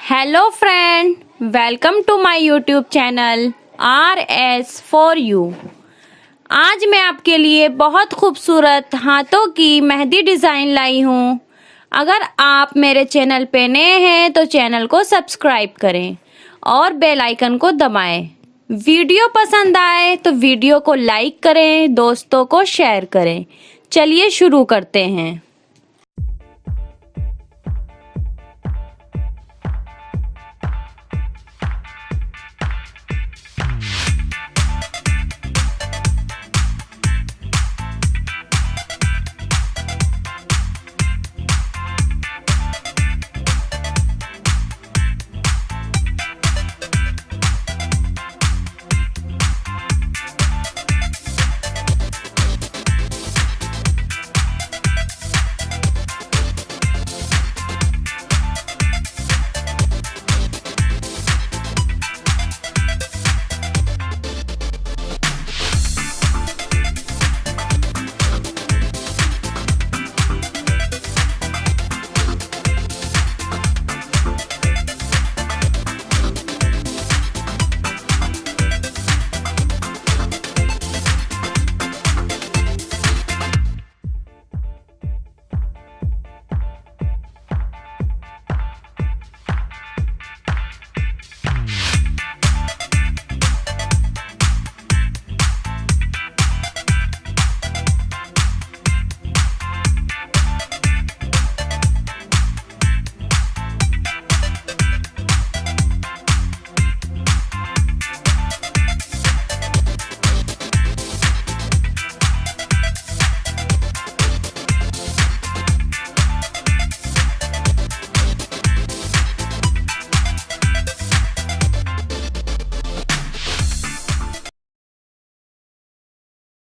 Hello friend, welcome to my YouTube channel RS for you. आज मैं आपके लिए बहुत खूबसूरत हाथों की मेहंदी डिज़ाइन लाई हूँ। अगर आप मेरे चैनल पे नए हैं तो चैनल को सब्सक्राइब करें और बेल आइकन को दबाएं। वीडियो पसंद आए तो वीडियो को लाइक करें, दोस्तों को शेयर करें। चलिए शुरू करते हैं।